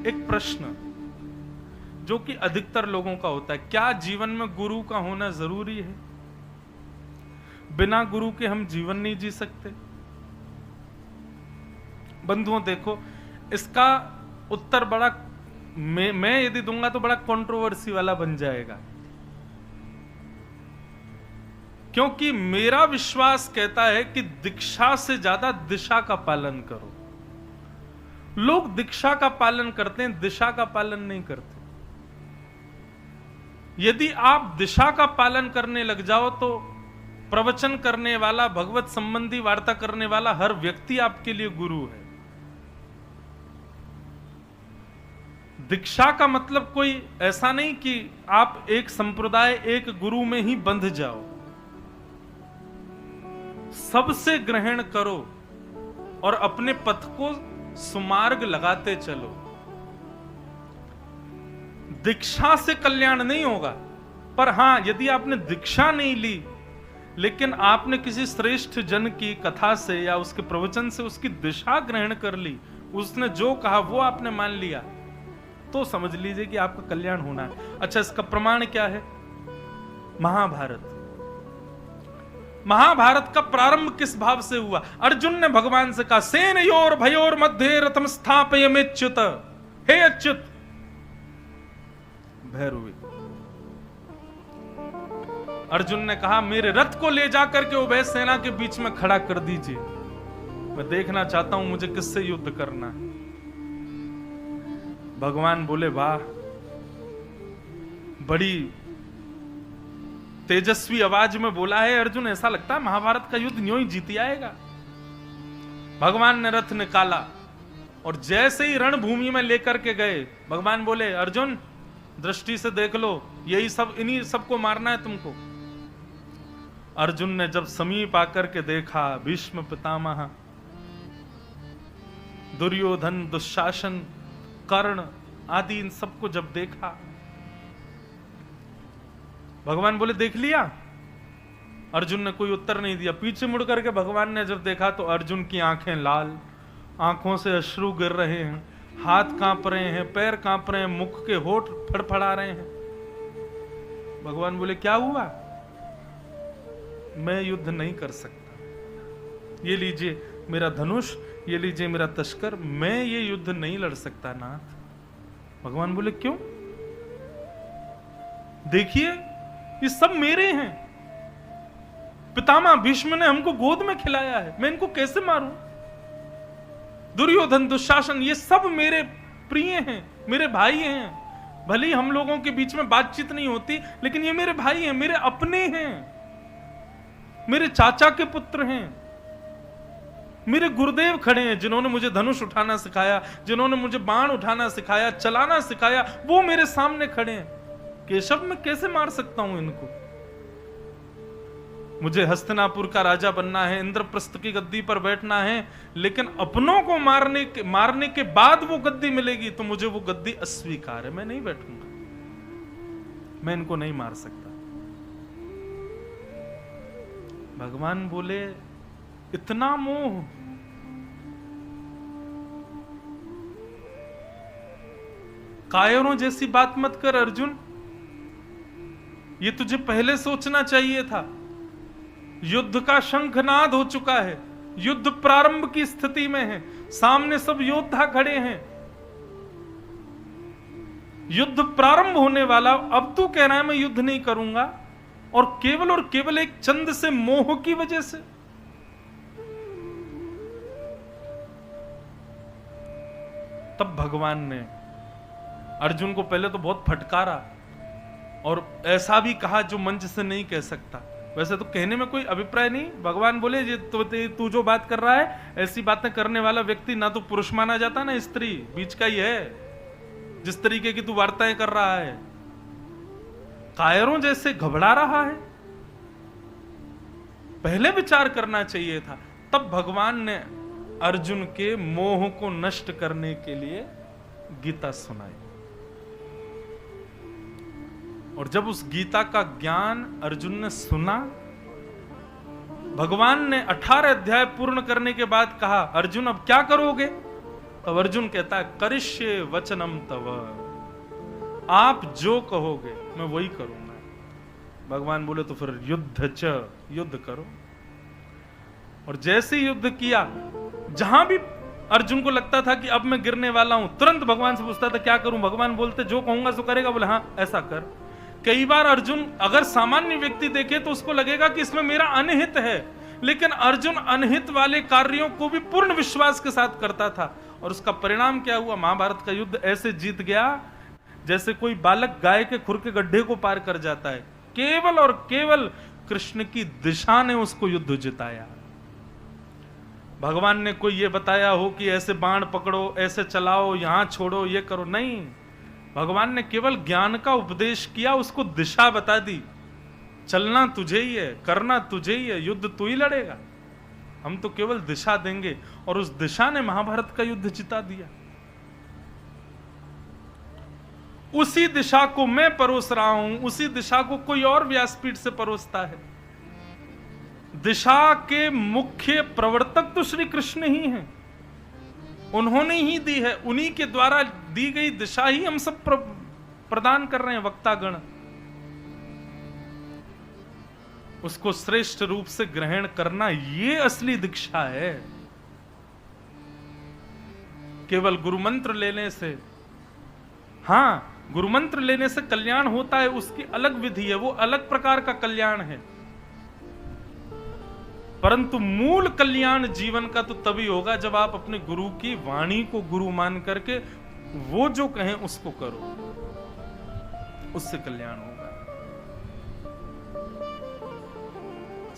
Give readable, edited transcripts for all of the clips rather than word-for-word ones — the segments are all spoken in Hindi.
एक प्रश्न जो कि अधिकतर लोगों का होता है, क्या जीवन में गुरु का होना जरूरी है? बिना गुरु के हम जीवन नहीं जी सकते? बंधुओं देखो, इसका उत्तर बड़ा मैं यदि दूंगा तो बड़ा कंट्रोवर्सी वाला बन जाएगा, क्योंकि मेरा विश्वास कहता है कि दीक्षा से ज्यादा दिशा का पालन करो। लोग दीक्षा का पालन करते हैं, दिशा का पालन नहीं करते। यदि आप दिशा का पालन करने लग जाओ तो प्रवचन करने वाला, भगवत संबंधी वार्ता करने वाला हर व्यक्ति आपके लिए गुरु है। दीक्षा का मतलब कोई ऐसा नहीं कि आप एक संप्रदाय, एक गुरु में ही बंध जाओ। सबसे ग्रहण करो और अपने पथ को सुमार्ग लगाते चलो। दीक्षा से कल्याण नहीं होगा, पर हां, यदि आपने दीक्षा नहीं ली लेकिन आपने किसी श्रेष्ठ जन की कथा से या उसके प्रवचन से उसकी दिशा ग्रहण कर ली, उसने जो कहा वो आपने मान लिया, तो समझ लीजिए कि आपका कल्याण होना है। अच्छा, इसका प्रमाण क्या है? महाभारत। महाभारत का प्रारंभ किस भाव से हुआ? अर्जुन ने भगवान से कहा, सेनयोर भयोर मध्य रथम स्थापयमेच्युत। हे अच्युत। भैरवी। अर्जुन ने कहा, मेरे रथ को ले जाकर के उभय सेना के बीच में खड़ा कर दीजिए, मैं देखना चाहता हूं मुझे किससे युद्ध करना है। भगवान बोले, वाह, बड़ी तेजस्वी आवाज में बोला है अर्जुन, ऐसा लगता है महाभारत का युद्ध यूं ही जीती आएगा। भगवान ने रथ निकाला और जैसे ही रणभूमि में लेकर के गए, भगवान बोले, अर्जुन दृष्टि से देख लो, यही सब, इन्हीं सबको मारना है तुमको। अर्जुन ने जब समीप आकर के देखा, भीष्म पितामह, दुर्योधन, दुशासन, कर्ण आदि, इन सबको जब देखा, भगवान बोले, देख लिया? अर्जुन ने कोई उत्तर नहीं दिया। पीछे मुड़ करके भगवान ने जब देखा तो अर्जुन की आंखें लाल, आंखों से अश्रु गिर रहे हैं, हाथ कांप रहे हैं, पैर कांप रहे हैं, मुख के होठ फड़फड़ा रहे हैं। भगवान बोले, क्या हुआ? मैं युद्ध नहीं कर सकता। ये लीजिए मेरा धनुष, ये लीजिए मेरा तस्कर, मैं ये युद्ध नहीं लड़ सकता नाथ। भगवान बोले, क्यों? देखिए ये सब मेरे हैं, पितामह भीष्म ने हमको गोद में खिलाया है, मैं इनको कैसे मारूं? दुर्योधन, दुशासन, ये सब मेरे प्रिय हैं, मेरे भाई हैं। भले ही हम लोगों के बीच में बातचीत नहीं होती, लेकिन ये मेरे भाई हैं, मेरे अपने हैं, मेरे चाचा के पुत्र हैं। मेरे गुरुदेव खड़े हैं जिन्होंने मुझे धनुष उठाना सिखाया, जिन्होंने मुझे बाण उठाना सिखाया, चलाना सिखाया, वो मेरे सामने खड़े हैं। केशव, मैं कैसे मार सकता हूं इनको? मुझे हस्तिनापुर का राजा बनना है, इंद्रप्रस्थ की गद्दी पर बैठना है, लेकिन अपनों को मारने के बाद वो गद्दी मिलेगी तो मुझे वो गद्दी अस्वीकार है, मैं नहीं बैठूंगा, मैं इनको नहीं मार सकता। भगवान बोले, इतना मोह? कायरों जैसी बात मत कर अर्जुन, ये तुझे पहले सोचना चाहिए था। युद्ध का शंखनाद हो चुका है, युद्ध प्रारंभ की स्थिति में है, सामने सब योद्धा खड़े हैं, युद्ध प्रारंभ होने वाला, अब तू कह रहा है मैं युद्ध नहीं करूंगा, और केवल एक चंद से मोह की वजह से। तब भगवान ने अर्जुन को पहले तो बहुत फटकारा और ऐसा भी कहा जो मंच से नहीं कह सकता। वैसे तो कहने में कोई अभिप्राय नहीं। भगवान बोले, ये तू जो बात कर रहा है, ऐसी बातें करने वाला व्यक्ति ना तो पुरुष माना जाता ना स्त्री, बीच का ही है। जिस तरीके की तू वार्ताएं कर रहा है, कायरों जैसे घबरा रहा है, पहले विचार करना चाहिए था। तब भगवान ने अर्जुन के मोह को नष्ट करने के लिए गीता सुनाई, और जब उस गीता का ज्ञान अर्जुन ने सुना, भगवान ने 18 अध्याय पूर्ण करने के बाद कहा, अर्जुन अब क्या करोगे? तब अर्जुन कहता है करिष्ये वचनम तव, आप जो कहोगे मैं वही करूंगा। भगवान बोले तो फिर युद्ध करो। और जैसे युद्ध किया, जहां भी अर्जुन को लगता था कि अब मैं गिरने वाला हूं, तुरंत भगवान से पूछता था क्या करूं। भगवान बोलते जो कहूंगा सो करेगा। बोले हाँ ऐसा कर। कई बार अर्जुन अगर सामान्य व्यक्ति देखे तो उसको लगेगा कि इसमें मेरा अनहित है, लेकिन अर्जुन अनहित वाले कार्यों को भी पूर्ण विश्वास के साथ करता था। और उसका परिणाम क्या हुआ? महाभारत का युद्ध ऐसे जीत गया जैसे कोई बालक गाय के खुर के गड्ढे को पार कर जाता है। केवल और केवल कृष्ण की दिशा ने उसको युद्ध जिताया। भगवान ने कोई ये बताया हो कि ऐसे बाण पकड़ो, ऐसे चलाओ, यहां छोड़ो, ये करो, नहीं। भगवान ने केवल ज्ञान का उपदेश किया, उसको दिशा बता दी। चलना तुझे ही है, करना तुझे ही है, युद्ध तू ही लड़ेगा, हम तो केवल दिशा देंगे। और उस दिशा ने महाभारत का युद्ध जिता दिया। उसी दिशा को मैं परोस रहा हूं, उसी दिशा को कोई और व्यासपीठ से परोसता है। दिशा के मुख्य प्रवर्तक तो श्री कृष्ण ही हैं, उन्होंने ही दी है, उन्हीं के द्वारा दी गई दिशा ही हम सब प्रदान कर रहे हैं वक्तागण। उसको श्रेष्ठ रूप से ग्रहण करना, ये असली दीक्षा है। केवल गुरु मंत्र लेने से, हां गुरु मंत्र लेने से कल्याण होता है, उसकी अलग विधि है, वो अलग प्रकार का कल्याण है। परंतु मूल कल्याण जीवन का तो तभी होगा जब आप अपने गुरु की वाणी को गुरु मान करके वो जो कहें उसको करो, उससे कल्याण होगा।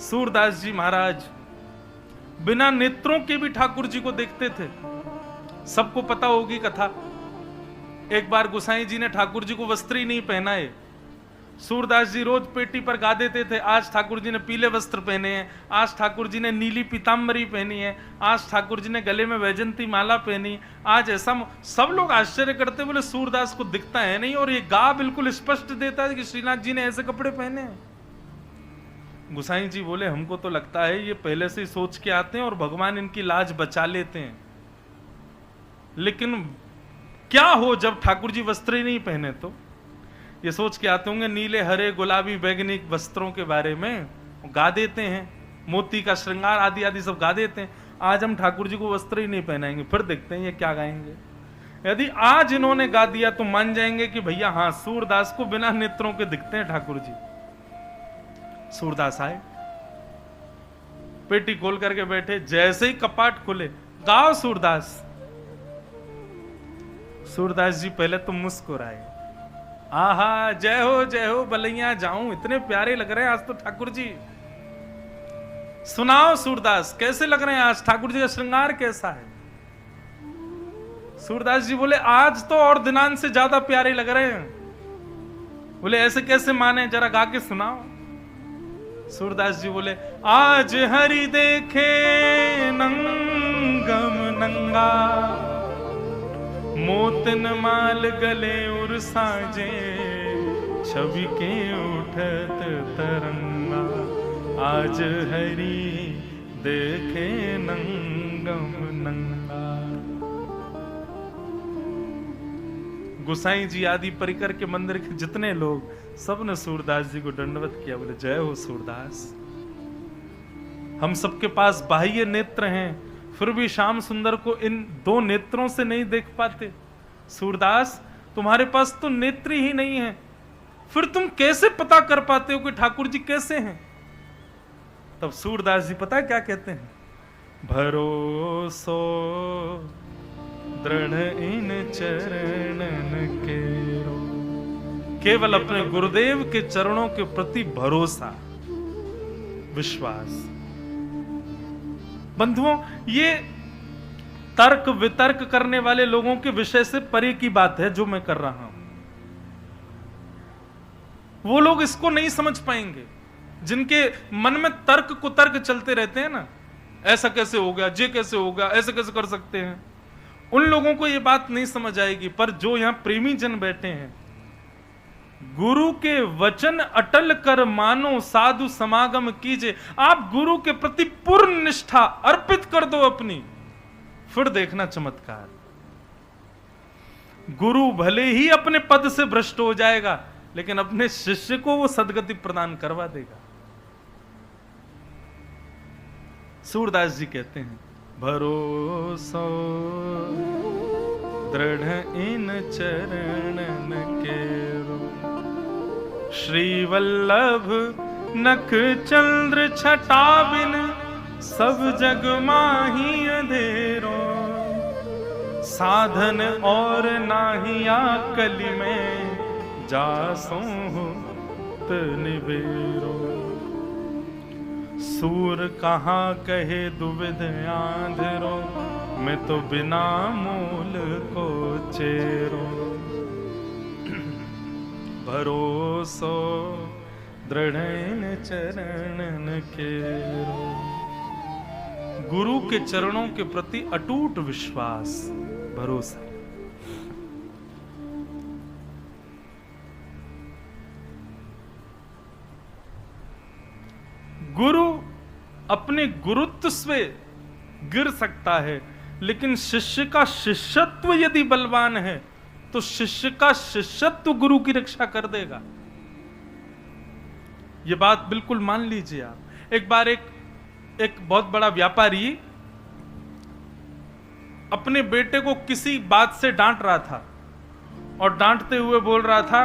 सूरदास जी महाराज बिना नेत्रों के भी ठाकुर जी को देखते थे। सबको पता होगी कथा। एक बार गोसाई जी ने ठाकुर जी को वस्त्र ही नहीं पहनाए। सूरदास जी रोज पेटी पर गा देते थे, आज ठाकुर जी ने पीले वस्त्र पहने हैं, आज ठाकुर जी ने नीली पीतांबरी पहनी है, आज ठाकुर जी ने गले में वैजंती माला पहनी, आज ऐसा। सब लोग आश्चर्य करते, बोले सूरदास को दिखता है नहीं, और ये गा बिल्कुल स्पष्ट देता है कि श्रीनाथ जी ने ऐसे कपड़े पहने हैं। गोसाई जी बोले हमको तो लगता है ये पहले से ही सोच के आते हैं और भगवान इनकी लाज बचा लेते हैं। लेकिन क्या हो जब ठाकुर जी वस्त्र ही नहीं पहने, तो ये सोच के आते होंगे नीले हरे गुलाबी बैगनी वस्त्रों के बारे में गा देते हैं, मोती का श्रृंगार आदि आदि सब गा देते हैं। आज हम ठाकुर जी को वस्त्र ही नहीं पहनाएंगे, फिर देखते हैं ये क्या गाएंगे। यदि आज इन्होंने गा दिया तो मान जाएंगे कि भैया हाँ सूरदास को बिना नेत्रों के दिखते हैं ठाकुर जी। सूरदास आए, पेटी खोल करके बैठे, जैसे ही कपाट खुले, गाओ सूरदास। सूरदास जी पहले तो मुस्कुराए, आहा जय हो बलैया जाऊं, इतने प्यारे लग रहे हैं आज तो ठाकुर जी। सुनाओ सूरदास कैसे लग रहे हैं आज, ठाकुर जी का श्रृंगार कैसा है। सूरदास जी बोले आज तो और दिनांत से ज्यादा प्यारे लग रहे हैं। बोले ऐसे कैसे माने, जरा गा के सुनाओ। सूरदास जी बोले आज हरि देखे नंगम नंगा, मोतन माल गले उर साजे, छवि के उठत तरंगा, आज हरि देखे नंगम नंगा। गोसाई जी आदि परिकर के मंदिर के जितने लोग, सबने सूरदास जी को दंडवत किया। बोले जय हो सूरदास। हम सबके पास बाह्य नेत्र हैं, फिर भी श्याम सुंदर को इन दो नेत्रों से नहीं देख पाते। सूरदास तुम्हारे पास तो नेत्र ही नहीं है, फिर तुम कैसे पता कर पाते हो कि ठाकुर जी कैसे हैं। तब सूरदास जी पता है क्या कहते हैं, भरोसो दृढ़ इन चरणन केरो। केवल अपने गुरुदेव के चरणों के प्रति भरोसा, विश्वास। बंधुओं, ये तर्क वितर्क करने वाले लोगों के विषय से परे की बात है जो मैं कर रहा हूं। वो लोग इसको नहीं समझ पाएंगे जिनके मन में तर्क कुतर्क चलते रहते हैं ना, ऐसा कैसे हो गया, ये कैसे हो गया, ऐसे कैसे कर सकते हैं। उन लोगों को ये बात नहीं समझ आएगी। पर जो यहां प्रेमी जन बैठे हैं, गुरु के वचन अटल कर मानो, साधु समागम कीजिए। आप गुरु के प्रति पूर्ण निष्ठा अर्पित कर दो अपनी, फिर देखना चमत्कार। गुरु भले ही अपने पद से भ्रष्ट हो जाएगा, लेकिन अपने शिष्य को वो सदगति प्रदान करवा देगा। सूरदास जी कहते हैं, भरोसो दृढ़ इन चरणन केरो, श्री वल्लभ नख चंद्र छटा बिन, सब जग माही अंधेरो, साधन और नाहिया कली में, जासो निवेरो, सूर कहाँ कहे दुविध आंधरो, मैं तो बिना मूल को चेरो, भरोसो दृढ़ चरणन केरो। गुरु के चरणों के प्रति अटूट विश्वास, भरोसा। गुरु अपने गुरुत्व से गिर सकता है, लेकिन शिष्य का शिष्यत्व यदि बलवान है तो शिष्य का शिष्यत्व गुरु की रक्षा कर देगा। यह बात बिल्कुल मान लीजिए आप। एक बार एक बहुत बड़ा व्यापारी अपने बेटे को किसी बात से डांट रहा था और डांटते हुए बोल रहा था,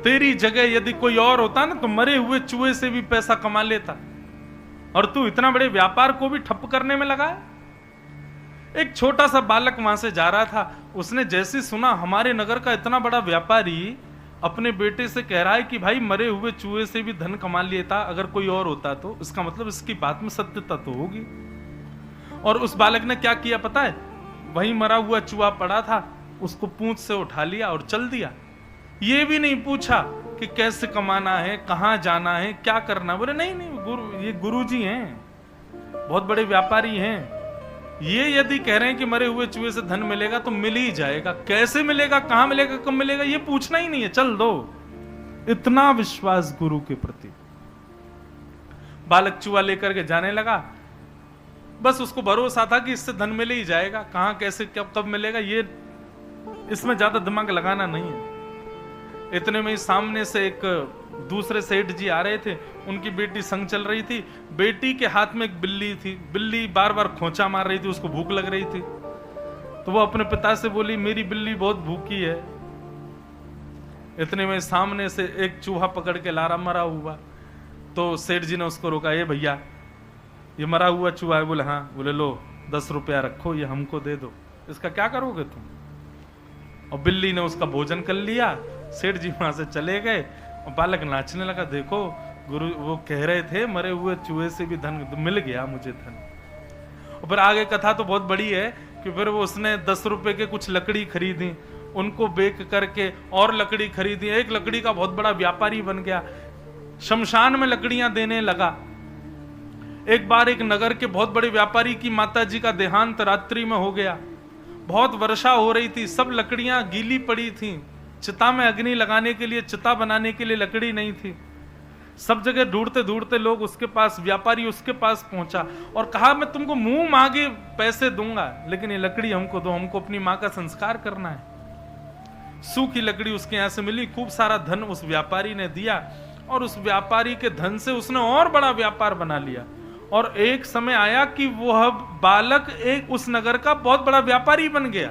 तेरी जगह यदि कोई और होता ना तो मरे हुए चूहे से भी पैसा कमा लेता, और तू इतना बड़े व्यापार को भी ठप करने में लगा है। एक छोटा सा बालक वहां से जा रहा था, उसने जैसे सुना हमारे नगर का इतना बड़ा व्यापारी अपने बेटे से कह रहा है कि भाई मरे हुए चूहे से भी धन कमा लेता अगर कोई और होता तो, इसका मतलब इसकी बात में सत्यता तो होगी। और उस बालक ने क्या किया पता है, वहीं मरा हुआ चूहा पड़ा था, उसको पूंछ से उठा लिया और चल दिया। ये भी नहीं पूछा कि कैसे कमाना है, कहां जाना है, क्या करना। बोले नहीं नहीं, ये गुरुजी हैं, बहुत बड़े व्यापारी हैं, ये यदि कह रहे हैं कि मरे हुए चूहे से धन मिलेगा तो मिल ही जाएगा, कैसे मिलेगा, कहां मिलेगा, कब मिलेगा, ये पूछना ही नहीं है, चल दो। इतना विश्वास गुरु के प्रति। बालक चूहा लेकर के जाने लगा, बस उसको भरोसा था कि इससे धन मिल ही जाएगा, कहां कैसे कब मिलेगा, ये इसमें ज्यादा दिमाग लगाना नहीं है। इतने में ही सामने से एक दूसरे सेठ जी आ रहे थे, उनकी बेटी संग चल रही थी। बेटी के हाथ में एक बिल्ली थी, बिल्ली बार बार खोंचा मार रही थी, उसको भूख लग रही थी। तो वो अपने पिता से बोली, मेरी बिल्ली बहुत भूखी है। इतने में सामने से एक चूहा पकड़ के ला रहा मरा हुआ, तो सेठ जी ने उसको रोका, ये भैया ये मरा हुआ चूहा है। बोले हाँ। बोले लो 10 रुपया रखो, ये हमको दे दो, इसका क्या करोगे तुम। और बिल्ली ने उसका भोजन कर लिया। सेठ जी वहां से चले गए और बालक नाचने लगा, देखो गुरु वो कह रहे थे मरे हुए चूहे से भी धन मिल गया मुझे धन। और फिर आगे कथा तो बहुत बड़ी है कि फिर वो उसने 10 रुपए के कुछ लकड़ी खरीदी, उनको बेच करके और लकड़ी खरीदी, एक लकड़ी का बहुत बड़ा व्यापारी बन गया, शमशान में लकड़ियां देने लगा। एक बार एक नगर के बहुत बड़े व्यापारी की माताजी का देहांत रात्रि में हो गया, बहुत वर्षा हो रही थी, सब लकड़ियां गीली पड़ी थी, चिता में अग्नि लगाने के लिए, चिता बनाने के लिए लकड़ी नहीं थी। सब जगह ढूंढते ढूंढते लोग उसके पास, व्यापारी उसके पास पहुंचा और कहा मैं तुमको मुंह मांगे पैसे दूंगा, लेकिन ये लकड़ी हमको दो, हमको अपनी मां का संस्कार करना है। सूखी लकड़ी उसके यहां से मिली, खूब सारा धन उस व्यापारी ने दिया और उस व्यापारी के धन से उसने और बड़ा व्यापार बना लिया। और एक समय आया कि वह बालक एक उस नगर का बहुत बड़ा व्यापारी बन गया।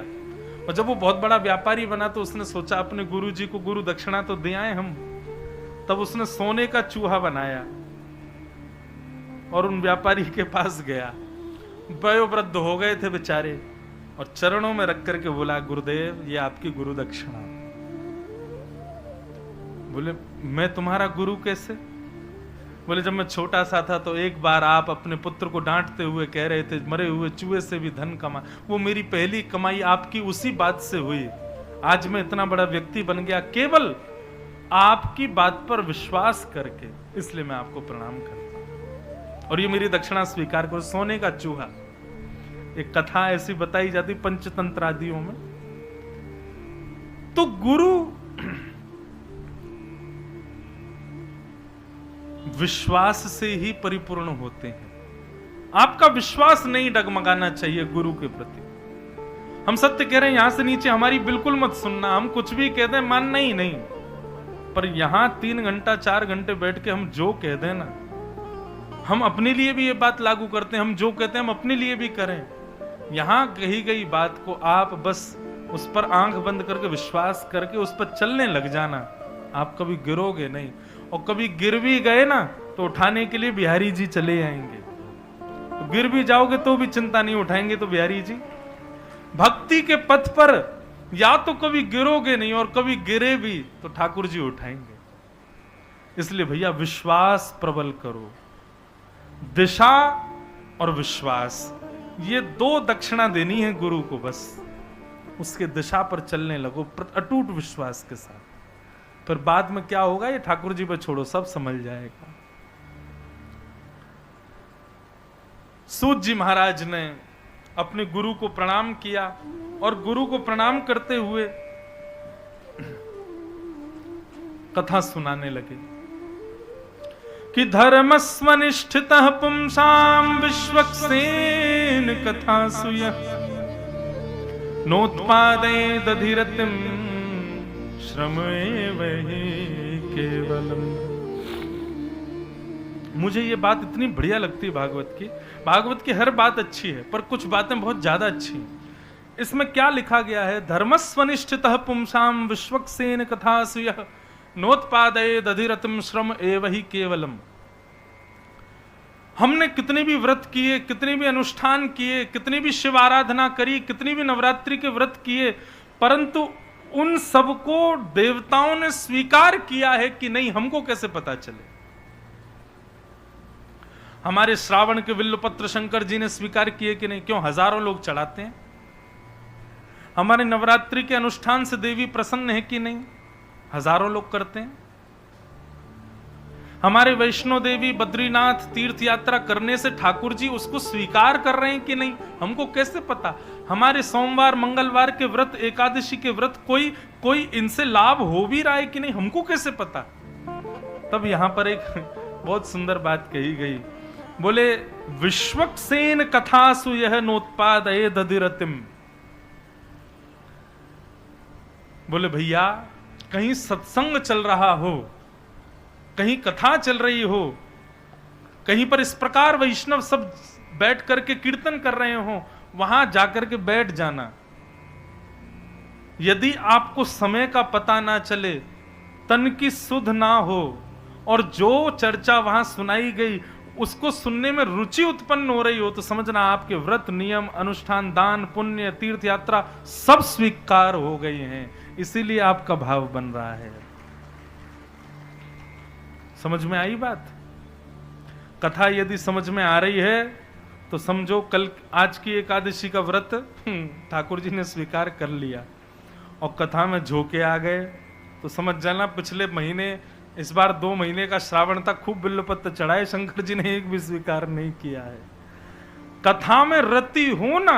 और जब वो बहुत बड़ा व्यापारी बना तो उसने सोचा अपने गुरु जी को गुरु दक्षिणा तो दे आए हम। तब उसने सोने का चूहा बनाया और उन व्यापारी के पास गया, वयोवृद्ध हो गए थे बेचारे, और चरणों में रख करके बोला, गुरुदेव ये आपकी गुरु दक्षिणा। बोले मैं तुम्हारा गुरु कैसे। बोले जब मैं छोटा सा था तो एक बार आप अपने पुत्र को डांटते हुए कह रहे थे मरे हुए चूहे से भी धन कमा, वो मेरी पहली कमाई आपकी उसी बात से हुई। आज मैं इतना बड़ा व्यक्ति बन गया केवल आपकी बात पर विश्वास करके, इसलिए मैं आपको प्रणाम करता हूं और ये मेरी दक्षिणा स्वीकार करो। सोने का चूहा, एक कथा ऐसी बताई जाती पंचतंत्र आदियों में। तो गुरु विश्वास से ही परिपूर्ण होते हैं। आपका विश्वास नहीं डगमगाना चाहिए गुरु के प्रति। हम सत्य कह रहे हैं, यहां से नीचे हमारी बिल्कुल मत सुनना, हम कुछ भी कह दें मानना ही नहीं। पर यहां 3 घंटा 4 घंटे बैठ के हम जो कह दें ना, हम अपने लिए भी ये बात लागू करते हैं, हम जो कहते हैं हम अपने लिए भी करें। यहां कही गई बात को आप बस उस पर आंख बंद करके विश्वास करके उस पर चलने लग जाना, आप कभी गिरोगे नहीं। और कभी गिर भी गए ना तो उठाने के लिए बिहारी जी चले आएंगे। तो गिर भी जाओगे तो भी चिंता नहीं, उठाएंगे तो बिहारी जी। भक्ति के पथ पर या तो कभी गिरोगे नहीं और कभी गिरे भी तो ठाकुर जी उठाएंगे। इसलिए भैया विश्वास प्रबल करो, दिशा और विश्वास, ये 2 दक्षिणा देनी है गुरु को, बस उसके दिशा पर चलने लगो अटूट विश्वास के साथ। फिर बाद में क्या होगा ये ठाकुर जी पर छोड़ो, सब समझ जाएगा। सूत जी महाराज ने अपने गुरु को प्रणाम किया और गुरु को प्रणाम करते हुए कथा सुनाने लगे कि धर्मस्वनिष्ठितः पुंसां विश्वक्सेन कथासु यः नोत्पादयेदधिरतिं श्रम एव हि केवलम्। मुझे ये बात इतनी बढ़िया लगती है भागवत की हर बात अच्छी है, पर कुछ बातें बहुत ज्यादा अच्छी हैं। इसमें क्या लिखा गया है, धर्मस्वनिष्ठितः पुंसां विश्वक्सेन कथासु यः नोत्पादयेदधिरतिं श्रम एव हि केवलम्। हमने कितने भी व्रत किए, कितने भी अनुष्ठान किए, कितनी भी शिव आराधना करी, कितनी भी नवरात्रि के व्रत किए, परंतु उन सबको देवताओं ने स्वीकार किया है कि नहीं, हमको कैसे पता चले। हमारे श्रावण के विल्लपत्र शंकर जी ने स्वीकार किए कि नहीं, क्यों हजारों लोग चढ़ाते हैं। हमारे नवरात्रि के अनुष्ठान से देवी प्रसन्न है कि नहीं, हजारों लोग करते हैं। हमारे वैष्णो देवी बद्रीनाथ तीर्थ यात्रा करने से ठाकुर जी उसको स्वीकार कर रहे हैं कि नहीं, हमको कैसे पता। हमारे सोमवार मंगलवार के व्रत, एकादशी के व्रत कोई इनसे लाभ हो भी रहा है कि नहीं, हमको कैसे पता। तब यहां पर एक बहुत सुंदर बात कही गई, बोले विश्वक्सेन कथासु यह नोत्पादयेदधिरतिम्। बोले भैया कहीं सत्संग चल रहा हो, कहीं कथा चल रही हो, कहीं पर इस प्रकार वैष्णव सब बैठ करके कीर्तन कर रहे हो, वहां जाकर के बैठ जाना। यदि आपको समय का पता ना चले, तन की सुध ना हो और जो चर्चा वहां सुनाई गई उसको सुनने में रुचि उत्पन्न हो रही हो, तो समझना आपके व्रत नियम अनुष्ठान दान पुण्य तीर्थ यात्रा सब स्वीकार हो गए हैं, इसीलिए आपका भाव बन रहा है। समझ में आई बात। कथा यदि समझ में आ रही है तो समझो कल आज की एकादशी का व्रत ठाकुर जी ने स्वीकार कर लिया और कथा में झोंके आ गए, तो समझ जाना पिछले महीने, इस बार 2 महीने का श्रावण तक खूब बिल्वपत्र चढ़ाए, शंकर जी ने एक भी स्वीकार नहीं किया है। कथा में रति होना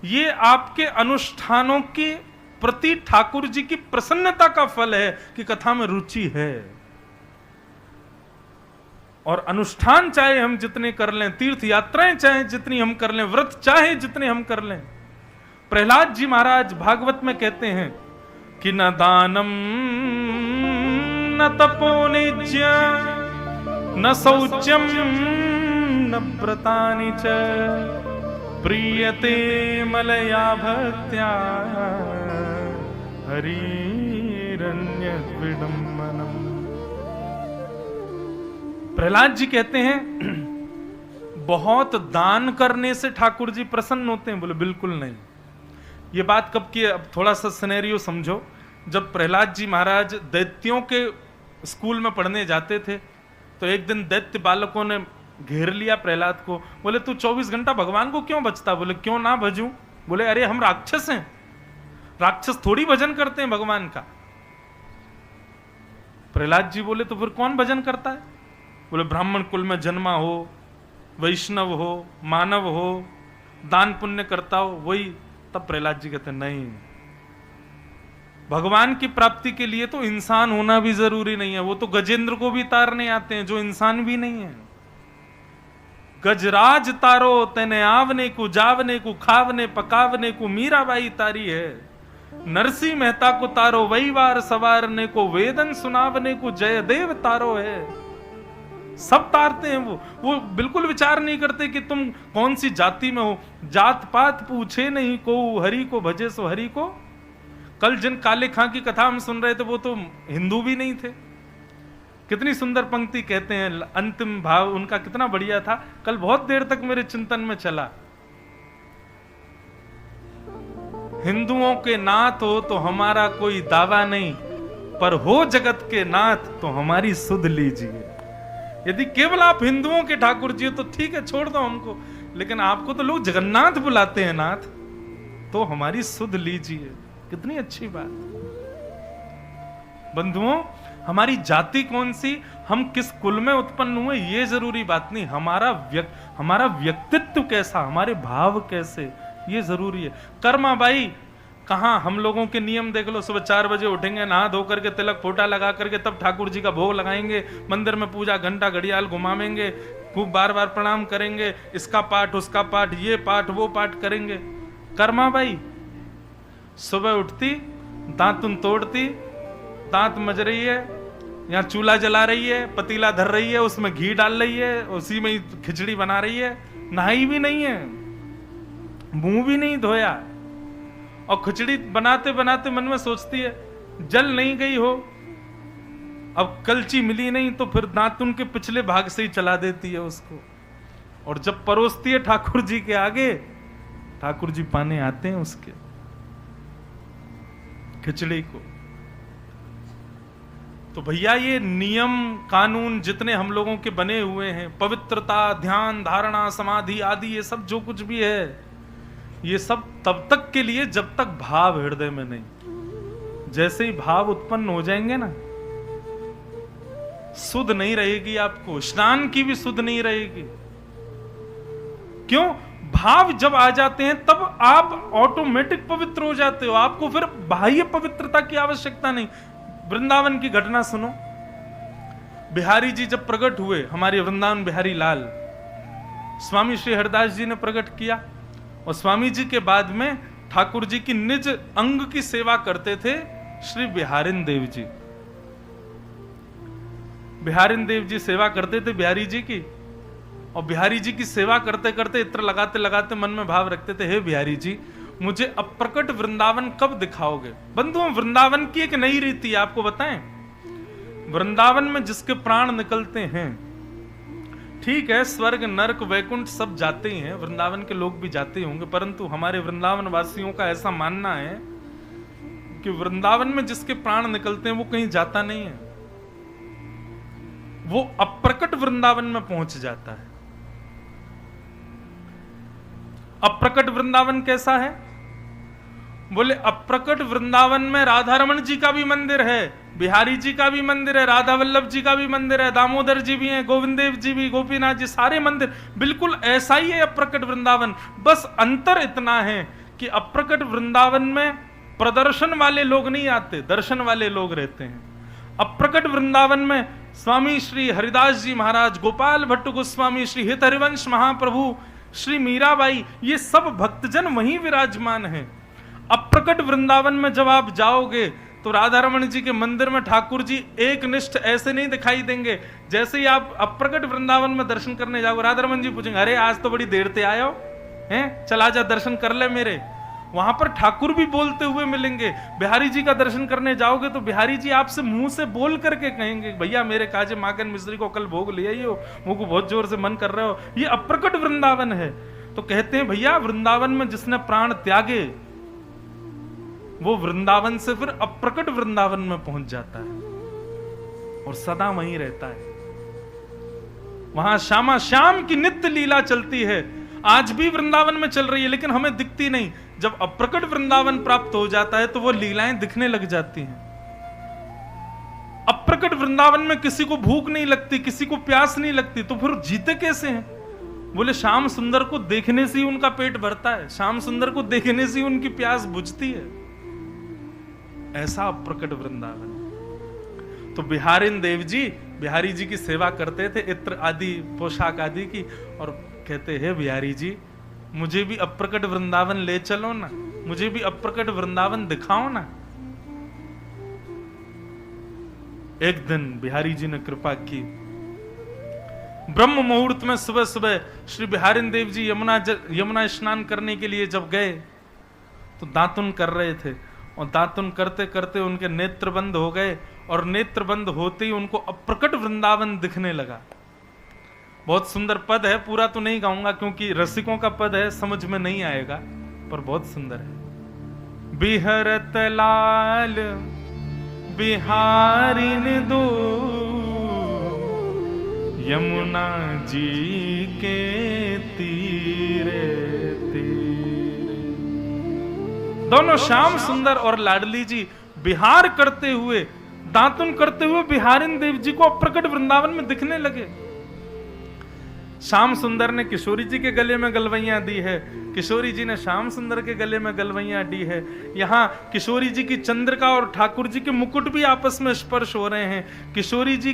ये आपके अनुष्ठानों के प्रति ठाकुर जी की प्रसन्नता का फल है कि कथा में रुचि है। और अनुष्ठान चाहे हम जितने कर लें, तीर्थ यात्राएं चाहे जितनी हम कर लें, व्रत चाहे जितने हम कर लें, प्रहलाद जी महाराज भागवत में कहते हैं कि न दानम न तपोनिज्य न शौच्यम न व्रतानि च प्रीयते मलया भक्त्या हरिरन्य विडम्बनम्। प्रहलाद जी कहते हैं बहुत दान करने से ठाकुर जी प्रसन्न होते हैं। बोले बिल्कुल नहीं। ये बात कब की है, अब थोड़ा सा सिनेरियो समझो। जब प्रहलाद जी महाराज दैत्यों के स्कूल में पढ़ने जाते थे तो एक दिन दैत्य बालकों ने घेर लिया प्रहलाद को। बोले तू 24 घंटा भगवान को क्यों भजता। बोले क्यों ना भजूं। बोले अरे हम राक्षस हैं, राक्षस थोड़ी भजन करते हैं भगवान का। प्रहलाद जी बोले तो फिर कौन भजन करता है। बोले ब्राह्मण कुल में जन्मा हो, वैष्णव हो, मानव हो, दान पुण्य करता हो, वही। तब प्रहलाद जी कहते नहीं, भगवान की प्राप्ति के लिए तो इंसान होना भी जरूरी नहीं है। वो तो गजेंद्र को भी तारने आते हैं जो इंसान भी नहीं है। गजराज तारो तेने आवने को जावने को खावने पकावने को मीराबाई तारी है। नरसिंह मेहता को तारो वही वार सवारने को, वेदन सुनावने को जयदेव तारो है। सब तारते हैं वो बिल्कुल विचार नहीं करते कि तुम कौन सी जाति में हो। जात पात पूछे नहीं को, हरि को भजे सो हरि को। कल जिन काले खां की कथा हम सुन रहे थे वो तो हिंदू भी नहीं थे। कितनी सुंदर पंक्ति कहते हैं, अंतिम भाव उनका कितना बढ़िया था, कल बहुत देर तक मेरे चिंतन में चला। हिंदुओं के नाथ हो तो हमारा कोई दावा नहीं, पर हो जगत के नाथ तो हमारी सुध लीजिए। यदि केवल आप हिंदुओं के ठाकुर जी हो तो ठीक है, छोड़ दो हमको, लेकिन आपको तो लोग जगन्नाथ बुलाते हैं नाथ, तो हमारी सुध लीजिए। कितनी अच्छी बात। बंधुओं, हमारी जाति कौन सी, हम किस कुल में उत्पन्न हुए, ये जरूरी बात नहीं। हमारा व्यक्तित्व कैसा, हमारे भाव कैसे, ये जरूरी है। कर्माबाई कहां, हम लोगों के नियम देख लो, सुबह 4 बजे उठेंगे, नहा धो करके तिलक फोटा लगा करके तब ठाकुर जी का भोग लगाएंगे, मंदिर में पूजा घंटा घड़ियाल घुमावेंगे, खूब बार बार प्रणाम करेंगे, इसका पाठ उसका पाठ, ये पाठ वो पाठ करेंगे। कर्माबाई सुबह उठती, दांतुन तोड़ती, दांत मज रही है, यहाँ चूल्हा जला रही है, पतीला धर रही है, उसमें घी डाल रही है, उसी में खिचड़ी बना रही है, नहाई भी नहीं है, मुंह भी नहीं धोया, और खिचड़ी बनाते बनाते मन में सोचती है जल नहीं गई हो, अब कलची मिली नहीं, तो फिर दांतुन के पिछले भाग से ही चला देती है उसको, और जब परोसती है ठाकुर जी के आगे, ठाकुर जी पाने आते हैं उसके खिचड़ी को। तो भैया ये नियम कानून जितने हम लोगों के बने हुए हैं, पवित्रता, ध्यान, धारणा, समाधि आदि, ये सब जो कुछ भी है, ये सब तब तक के लिए जब तक भाव हृदय में नहीं। जैसे ही भाव उत्पन्न हो जाएंगे ना, सुध नहीं रहेगी आपको, स्नान की भी सुध नहीं रहेगी। क्यों? भाव जब आ जाते हैं तब आप ऑटोमेटिक पवित्र हो जाते हो, आपको फिर बाह्य पवित्रता की आवश्यकता नहीं। वृंदावन की घटना सुनो, बिहारी जी जब प्रकट हुए, हमारे वृंदावन बिहारी लाल, स्वामी श्री हरिदास जी ने प्रकट किया, और स्वामी जी के बाद में ठाकुर जी की निज अंग की सेवा करते थे श्री बिहारिन देव जी। बिहारिन देव जी सेवा करते थे बिहारी जी की, और बिहारी जी की सेवा करते करते इत्र लगाते लगाते मन में भाव रखते थे, हे बिहारी जी मुझे अप्रकट वृंदावन कब दिखाओगे। बंधुओं, वृंदावन की एक नई रीति है, आपको बताएं। वृंदावन में जिसके प्राण निकलते हैं, ठीक है स्वर्ग नरक वैकुंठ सब जाते ही हैं, वृंदावन के लोग भी जाते ही होंगे, परंतु हमारे वृंदावन वासियों का ऐसा मानना है कि वृंदावन में जिसके प्राण निकलते हैं वो कहीं जाता नहीं है, वो अप्रकट वृंदावन में पहुंच जाता है। अप्रकट वृंदावन कैसा है? बोले अप्रकट वृंदावन में राधा रमन जी का भी मंदिर है, बिहारी जी का भी मंदिर है, राधा वल्लभ जी का भी मंदिर है, दामोदर जी भी हैं, गोविंद देव जी भी, गोपीनाथ जी, सारे मंदिर बिल्कुल ऐसा ही है अप्रकट वृंदावन। बस अंतर इतना है कि अप्रकट वृंदावन में प्रदर्शन वाले लोग नहीं आते, दर्शन वाले लोग रहते हैं। अप्रकट वृंदावन में स्वामी श्री हरिदास जी महाराज, गोपाल भट्ट गोस्वामी, श्री हित हरिवंश महाप्रभु, श्री मीराबाई, ये सब भक्तजन वहीं विराजमान हैं। अप्रकट वृंदावन में जब आप जाओगे तो राधा रमन जी के मंदिर में ठाकुर जी एक निष्ठ ऐसे नहीं दिखाई देंगे। जैसे ही आप अप्रकट वृंदावन में दर्शन करने जाओगे, राधा रमन जी पूछेंगे, अरे आज तो बड़ी देर से आए हो, हैं चला जा दर्शन कर ले मेरे। वहां पर ठाकुर भी बोलते हुए मिलेंगे। बिहारी जी का दर्शन करने जाओगे तो बिहारी जी आपसे मुंह से बोल करके कहेंगे, भैया मेरे काजे माखन मिश्री को कल भोग ले आई हो, मुझको बहुत जोर से मन कर रहे हो। ये अप्रकट वृंदावन है। तो कहते हैं भैया वृंदावन में जिसने प्राण त्यागे वो वृंदावन से फिर अप्रकट वृंदावन में पहुंच जाता है और सदा वहीं रहता है। वहां श्यामा श्याम की नित्य लीला चलती है, आज भी वृंदावन में चल रही है, लेकिन हमें दिखती नहीं। जब अप्रकट वृंदावन प्राप्त हो जाता है तो वो लीलाएं दिखने लग जाती हैं। अप्रकट वृंदावन में किसी को भूख नहीं लगती, किसी को प्यास नहीं लगती, तो फिर जीते कैसे हैं? बोले श्याम सुंदर को देखने से ही उनका पेट भरता है, श्याम सुंदर को देखने से ही उनकी प्यास बुझती है। ऐसा अप्रकट वृंदावन। तो बिहारिन देव जी बिहारी जी की सेवा करते थे, इत्र आदि पोशाक आदि की, और कहते हैं बिहारी जी, मुझे भी अप्रकट वृंदावन ले चलो ना, मुझे भी अप्रकट वृंदावन दिखाओ ना। एक दिन बिहारी जी ने कृपा की, ब्रह्म मुहूर्त में सुबह सुबह श्री बिहारी देव जी यमुना स्नान करने के लिए जब गए तो दातुन कर रहे थे, और दातुन करते करते उनके नेत्र बंद हो गए, और नेत्र बंद होते ही उनको अप्रकट वृंदावन दिखने लगा। बहुत सुंदर पद है, पूरा तो नहीं गाऊंगा क्योंकि रसिकों का पद है, समझ में नहीं आएगा, पर बहुत सुंदर है। बिहरत लाल बिहारिन दो, यमुना जी के तीरे तीरे। दोनों श्याम सुंदर और लाडली जी बिहार करते हुए, दातुन करते हुए बिहारिन देव जी को अप्रकट वृंदावन में दिखने लगे। श्याम सुंदर ने किशोरी जी के गले में गलवैया दी है, किशोरी जी ने श्याम सुंदर के गले में गलवैया दी है। यहाँ किशोरी जी की चंद्रिका और ठाकुर जी के मुकुट भी आपस में स्पर्श हो रहे हैं। किशोरी जी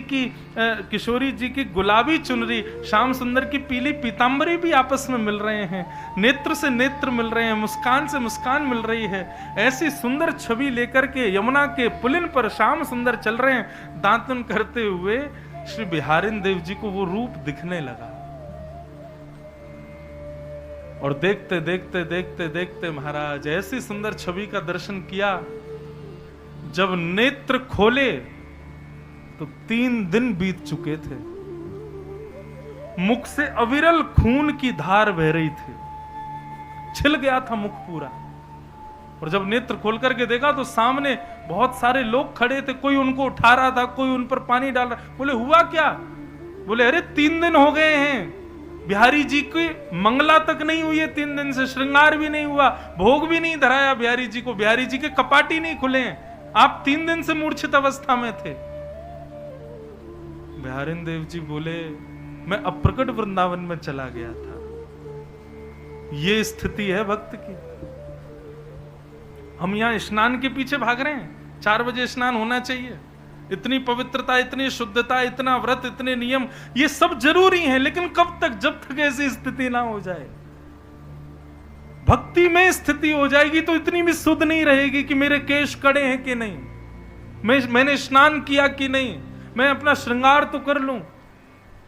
की गुलाबी चुनरी, श्याम सुंदर की पीली पीतांबरी भी आपस में मिल रहे हैं, नेत्र से नेत्र मिल रहे हैं, मुस्कान से मुस्कान मिल रही है। ऐसी सुंदर छवि लेकर के यमुना के पुलिन पर श्याम सुंदर चल रहे हैं, दातुन करते हुए श्री बिहारिन देव जी को वो रूप दिखने लगा। और देखते देखते देखते देखते महाराज ऐसी सुंदर छवि का दर्शन किया, जब नेत्र खोले तो 3 दिन बीत चुके थे, मुख से अविरल खून की धार बह रही थी, छिल गया था मुख पूरा। और जब नेत्र खोल करके देखा तो सामने बहुत सारे लोग खड़े थे, कोई उनको उठा रहा था, कोई उन पर पानी डाल रहा। बोले हुआ क्या? बोले अरे 3 दिन हो गए हैं, बिहारी जी की मंगला तक नहीं हुई है, 3 दिन से श्रृंगार भी नहीं हुआ, भोग भी नहीं धराया बिहारी जी को, बिहारी जी के कपाट ही नहीं खुले हैं, आप 3 दिन से मूर्छित अवस्था में थे। बिहारी देव जी बोले मैं अप्रकट वृंदावन में चला गया था। ये स्थिति है भक्त की। हम यहां स्नान के पीछे भाग रहे हैं, 4 बजे स्नान होना चाहिए, इतनी पवित्रता, इतनी शुद्धता, इतना व्रत, इतने नियम, ये सब जरूरी हैं, लेकिन कब तक? जब तक ऐसी स्थिति ना हो जाए। भक्ति में स्थिति हो जाएगी तो इतनी भी शुद्ध नहीं रहेगी कि मेरे केश कड़े हैं कि नहीं, मैंने स्नान किया कि नहीं, मैं अपना श्रृंगार तो कर लूं।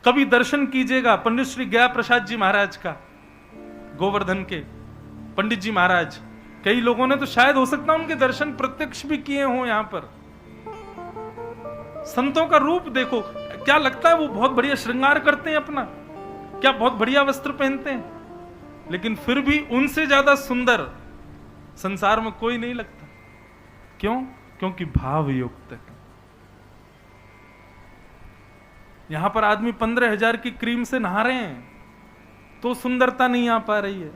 कभी दर्शन कीजिएगा पंडित श्री गया प्रसाद जी महाराज का, गोवर्धन के पंडित जी महाराज, कई लोगों ने तो शायद हो सकता है उनके दर्शन प्रत्यक्ष भी किए हों। यहां पर संतों का रूप देखो, क्या लगता है वो बहुत बढ़िया श्रृंगार करते हैं अपना, क्या बहुत बढ़िया वस्त्र पहनते हैं, लेकिन फिर भी उनसे ज्यादा सुंदर संसार में कोई नहीं लगता। क्यों? क्योंकि भाव युक्त है। यहां पर आदमी 15,000 की क्रीम से नहा रहे हैं तो सुंदरता नहीं आ पा रही है,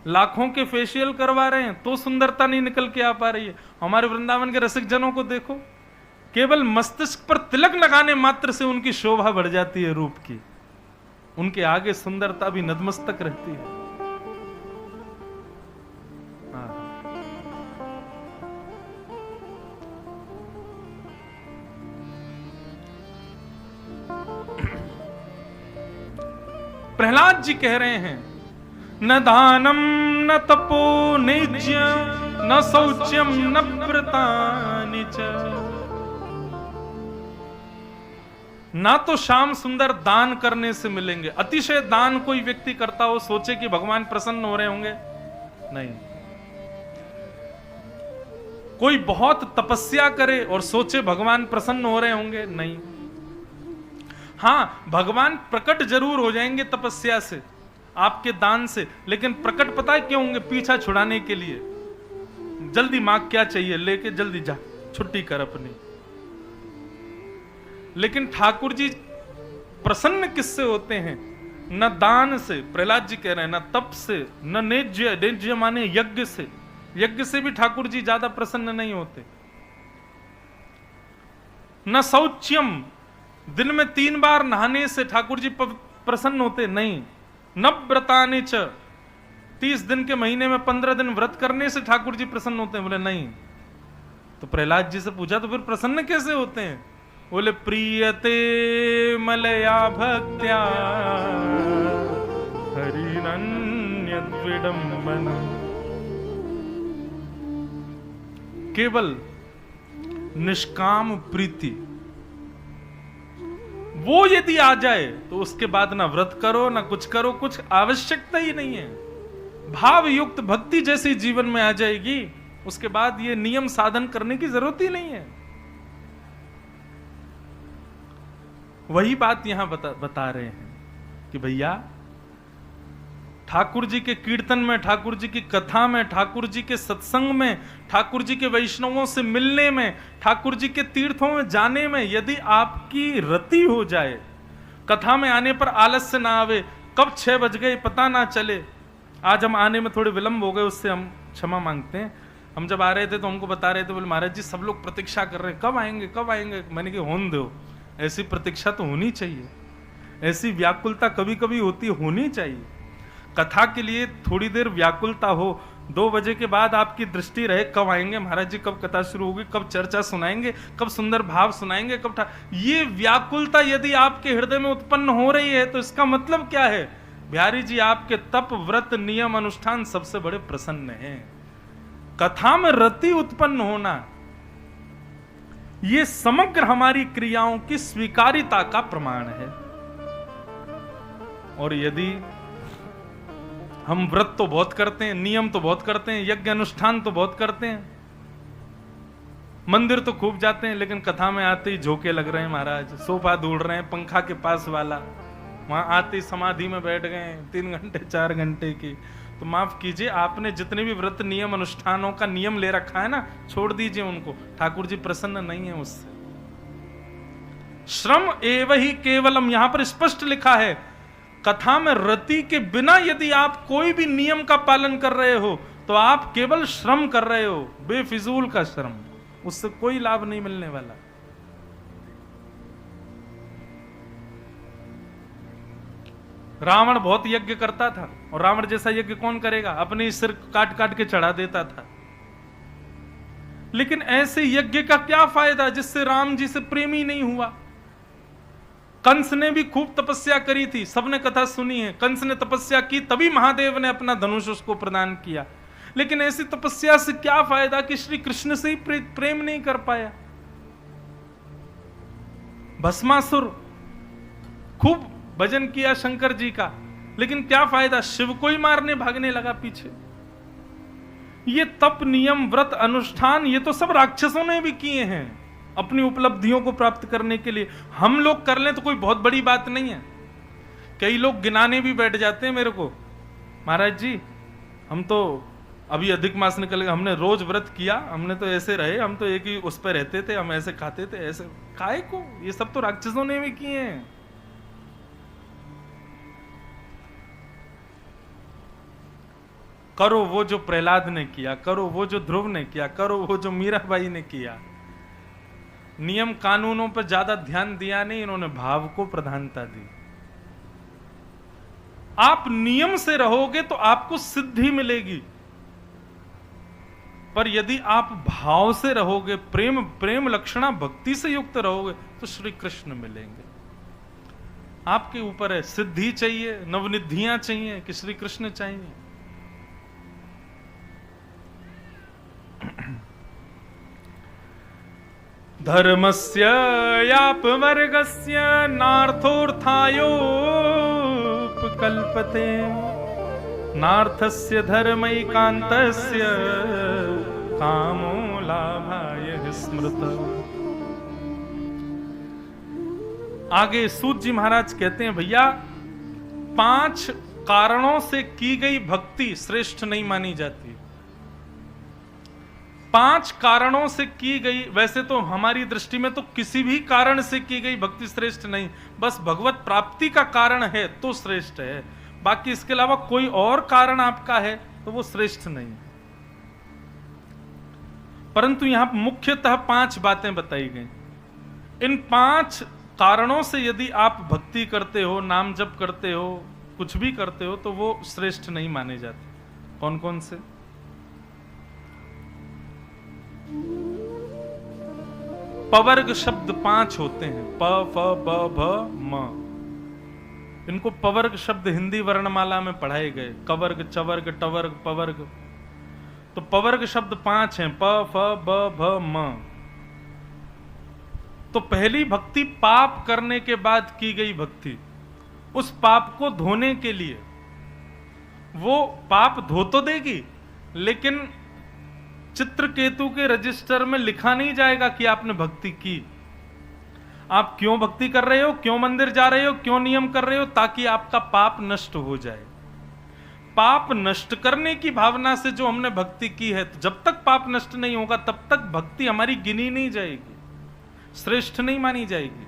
लाखों के फेशियल करवा रहे हैं तो सुंदरता नहीं निकल के आ पा रही है। हमारे वृंदावन के रसिक जनों को देखो, केवल मस्तिष्क पर तिलक लगाने मात्र से उनकी शोभा बढ़ जाती है रूप की, उनके आगे सुंदरता भी नतमस्तक रहती है। प्रहलाद जी कह रहे हैं, न दानम न तपो निज्य न शौच्यम न व्रतानि च। ना तो श्याम सुंदर दान करने से मिलेंगे, अतिशय दान कोई व्यक्ति करता हो सोचे कि भगवान प्रसन्न हो रहे होंगे, नहीं। कोई बहुत तपस्या करे और सोचे भगवान प्रसन्न हो रहे होंगे, नहीं। हां, भगवान प्रकट जरूर हो जाएंगे तपस्या से, आपके दान से, लेकिन प्रकट पता है क्यों होंगे? पीछा छुड़ाने के लिए। जल्दी मांग, क्या चाहिए लेके जल्दी जा, छुट्टी कर अपनी। लेकिन ठाकुर जी प्रसन्न किससे होते हैं? न दान से, प्रहलाद जी कह रहे हैं, न तप से, न नेज्य, नेज्य माने यज्ञ से, यज्ञ से भी ठाकुर जी ज्यादा प्रसन्न नहीं होते। न शौच्यम, दिन में 3 बार नहाने से ठाकुर जी प्रसन्न होते नहीं। न व्रतानि च, 30 दिन के महीने में 15 दिन व्रत करने से ठाकुर जी प्रसन्न होते हैं, बोले नहीं। तो प्रहलाद जी से पूछा तो फिर प्रसन्न कैसे होते हैं? बोले प्रियते मलया भक्त्या हिरण्यद्विडम्बन। केवल निष्काम प्रीति वो यदि आ जाए तो उसके बाद ना व्रत करो ना कुछ करो, कुछ आवश्यकता ही नहीं है। भाव युक्त भक्ति जैसी जीवन में आ जाएगी, उसके बाद ये नियम साधन करने की जरूरत ही नहीं है। वही बात यहां बता रहे हैं कि भैया ठाकुर जी के कीर्तन में, ठाकुर जी की कथा में, ठाकुर जी के सत्संग में, ठाकुर जी के वैष्णवों से मिलने में, ठाकुर जी के तीर्थों में जाने में यदि आपकी रति हो जाए, कथा में आने पर आलस्य ना आवे, कब 6 बज गए पता ना चले। आज हम आने में थोड़े विलंब हो गए, उससे हम क्षमा मांगते हैं। हम जब आ रहे थे तो हमको बता रहे थे, बोले महाराज जी सब लोग प्रतीक्षा कर रहे हैं, कब आएंगे कब आएंगे। मैंने कहा होने दो, ऐसी प्रतीक्षा तो होनी चाहिए, ऐसी व्याकुलता कभी कभी होनी चाहिए। कथा के लिए थोड़ी देर व्याकुलता हो, 2 बजे के बाद आपकी दृष्टि रहे कब आएंगे महाराज जी, कब कथा शुरू होगी, कब चर्चा सुनाएंगे, कब सुंदर भाव सुनाएंगे, कब ये व्याकुलता यदि आपके हृदय में उत्पन्न हो रही है तो इसका मतलब क्या है? बिहारी जी आपके तप व्रत नियम अनुष्ठान सबसे बड़े प्रसन्न हैं। कथा में रति उत्पन्न होना ये समग्र हमारी क्रियाओं की स्वीकार्यता का प्रमाण है। और यदि हम व्रत तो बहुत करते हैं, नियम तो बहुत करते हैं, यज्ञ अनुष्ठान तो बहुत करते हैं, मंदिर तो खूब जाते हैं, लेकिन कथा में आते ही झोंके लग रहे हैं महाराज, सोफा ढूंढ रहे हैं पंखा के पास वाला, वहां आते ही समाधि में बैठ गए 3 घंटे 4 घंटे की। तो माफ कीजिए, आपने जितने भी व्रत नियम अनुष्ठानों का नियम ले रखा है ना, छोड़ दीजिए उनको, ठाकुर जी प्रसन्न नहीं है उससे। श्रम एव ही केवलम, यहां पर स्पष्ट लिखा है, कथा में रति के बिना यदि आप कोई भी नियम का पालन कर रहे हो तो आप केवल श्रम कर रहे हो, बेफिजूल का श्रम, उससे कोई लाभ नहीं मिलने वाला। रावण बहुत यज्ञ करता था, और रावण जैसा यज्ञ कौन करेगा? अपने सिर काट काट के चढ़ा देता था। लेकिन ऐसे यज्ञ का क्या फायदा जिससे राम जी से प्रेम ही नहीं हुआ? कंस ने भी खूब तपस्या करी थी, सबने कथा सुनी है, कंस ने तपस्या की तभी महादेव ने अपना धनुष उसको प्रदान किया। लेकिन ऐसी तपस्या से क्या फायदा कि श्री कृष्ण से ही प्रेम नहीं कर पाया। भस्मासुर खूब भजन किया शंकर जी का, लेकिन क्या फायदा, शिव को ही मारने भागने लगा पीछे। ये तप नियम व्रत अनुष्ठान ये तो सब राक्षसों ने भी किए हैं अपनी उपलब्धियों को प्राप्त करने के लिए। हम लोग कर लें तो कोई बहुत बड़ी बात नहीं है। कई लोग गिनाने भी बैठ जाते हैं मेरे को, महाराज जी हम तो अभी अधिक मास निकल गया, हमने रोज व्रत किया, हमने तो ऐसे रहे, हम तो एक ही उस पर रहते थे, हम ऐसे खाते थे, ऐसे काहे को? ये सब तो राक्षसों ने भी किए हैं। करो वो जो प्रहलाद ने किया, करो वो जो ध्रुव ने किया, करो वो जो मीराबाई ने किया। नियम कानूनों पर ज्यादा ध्यान दिया नहीं, इन्होंने भाव को प्रधानता दी। आप नियम से रहोगे तो आपको सिद्धि मिलेगी, पर यदि आप भाव से रहोगे, प्रेम लक्षणा भक्ति से युक्त रहोगे तो श्री कृष्ण मिलेंगे। आपके ऊपर है, सिद्धि चाहिए, नवनिधियां चाहिए कि श्री कृष्ण चाहिए। धर्मस्य यापवर्गस्य नार्थोऽर्थायोपकल्पते, नार्थस्य धर्मैकान्तस्य कामो लाभाय स्मृत। आगे सूत जी महाराज कहते हैं, भैया 5 कारणों से की गई भक्ति श्रेष्ठ नहीं मानी जाती। 5 कारणों से की गई, वैसे तो हमारी दृष्टि में तो किसी भी कारण से की गई भक्ति श्रेष्ठ नहीं, बस भगवत प्राप्ति का कारण है तो श्रेष्ठ है। बाकी इसके अलावा कोई और कारण आपका है तो वो श्रेष्ठ नहीं। परंतु यहां मुख्यतः 5 बातें बताई गई। इन 5 कारणों से यदि आप भक्ति करते हो, नाम जप करते हो, कुछ भी करते हो, तो वो श्रेष्ठ नहीं माने जाते। कौन कौन से? पवर्ग शब्द 5 होते हैं, प फ ब भ म। इनको पवर्ग शब्द हिंदी वर्णमाला में पढ़ाए गए, कवर्ग, चवर्ग, टवर्ग, पवर्ग। तो पवर्ग शब्द 5 हैं, प, फ, ब, भ, म। तो पहली भक्ति पाप करने के बाद की गई भक्ति, उस पाप को धोने के लिए, वो पाप धो तो देगी लेकिन चित्रकेतु के रजिस्टर में लिखा नहीं जाएगा कि आपने भक्ति की। आप क्यों भक्ति कर रहे हो, क्यों मंदिर जा रहे हो, क्यों नियम कर रहे हो, ताकि आपका पाप नष्ट हो जाए। पाप नष्ट करने की भावना से जो हमने भक्ति की है, तो जब तक पाप नष्ट नहीं होगा तब तक भक्ति हमारी गिनी नहीं जाएगी, श्रेष्ठ नहीं मानी जाएगी।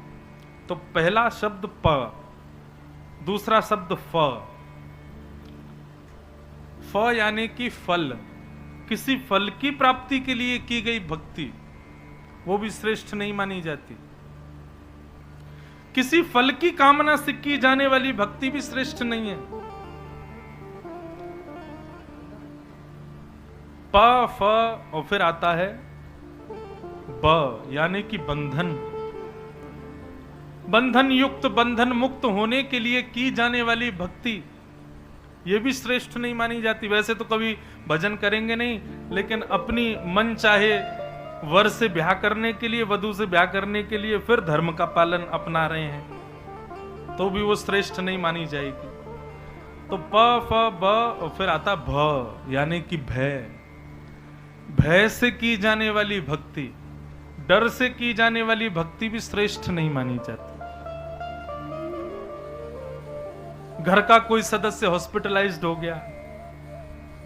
तो पहला शब्द प, दूसरा शब्द फ। फ यानी कि फल, किसी फल की प्राप्ति के लिए की गई भक्ति वो भी श्रेष्ठ नहीं मानी जाती। किसी फल की कामना से की जाने वाली भक्ति भी श्रेष्ठ नहीं है। प, फ और फिर आता है ब, यानी कि बंधन। बंधन युक्त, बंधन मुक्त होने के लिए की जाने वाली भक्ति ये भी श्रेष्ठ नहीं मानी जाती। वैसे तो कभी भजन करेंगे नहीं, लेकिन अपनी मन चाहे वर से ब्याह करने के लिए, वधू से ब्याह करने के लिए फिर धर्म का पालन अपना रहे हैं, तो भी वो श्रेष्ठ नहीं मानी जाएगी। तो प, फ, ब और फिर आता भ, यानी कि भय। भय से की जाने वाली भक्ति, डर से की जाने वाली भक्ति भी श्रेष्ठ नहीं मानी जाती। घर का कोई सदस्य हॉस्पिटलाइज्ड हो गया,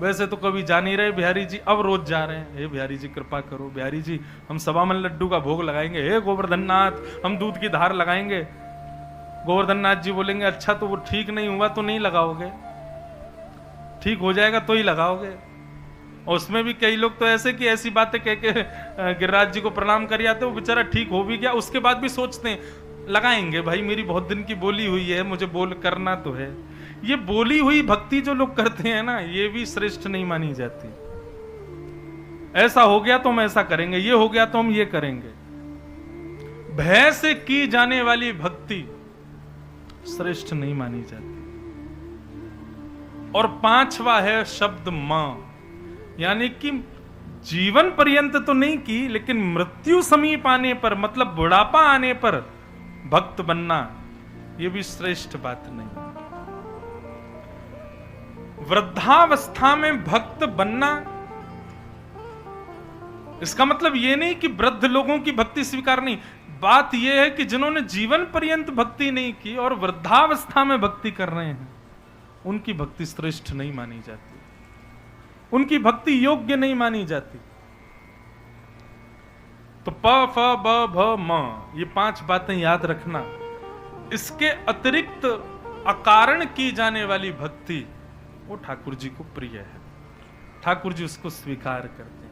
वैसे तो कभी जा नहीं रहे बिहारी जी, अब रोज जा रहे हैं। हे बिहारी जी कृपा करो, बिहारी जी हम सवामन लड्डू का भोग लगाएंगे, हे गोवर्धन नाथ हम दूध की धार लगाएंगे। गोवर्धन नाथ जी बोलेंगे अच्छा तो वो ठीक नहीं हुआ तो नहीं लगाओगे, ठीक हो जाएगा तो ही लगाओगे। और उसमें भी कई लोग तो ऐसे कि ऐसी बातें कह के गिरिराज जी को प्रणाम कर आते, वो बेचारा ठीक हो भी गया, उसके बाद भी सोचते हैं लगाएंगे भाई, मेरी बहुत दिन की बोली हुई है, मुझे बोल करना तो है। ये बोली हुई भक्ति जो लोग करते हैं ना, ये भी श्रेष्ठ नहीं मानी जाती। ऐसा हो गया तो हम ऐसा करेंगे, ये हो गया तो हम ये करेंगे। भय से की जाने वाली भक्ति श्रेष्ठ नहीं मानी जाती। और पांचवा है शब्द म, यानी कि जीवन पर्यंत तो नहीं की, लेकिन मृत्यु समीप आने पर, मतलब बुढ़ापा आने पर भक्त बनना, यह भी श्रेष्ठ बात नहीं। वृद्धावस्था में भक्त बनना, इसका मतलब यह नहीं कि वृद्ध लोगों की भक्ति स्वीकार नहीं। बात यह है कि जिन्होंने जीवन पर्यंत भक्ति नहीं की और वृद्धावस्था में भक्ति कर रहे हैं, उनकी भक्ति श्रेष्ठ नहीं मानी जाती, उनकी भक्ति योग्य नहीं मानी जाती। तो प, फ, ब, भ, म, ये 5 बातें याद रखना। इसके अतिरिक्त अकारण की जाने वाली भक्ति वो ठाकुर जी को प्रिय है, ठाकुर जी उसको स्वीकार करते हैं।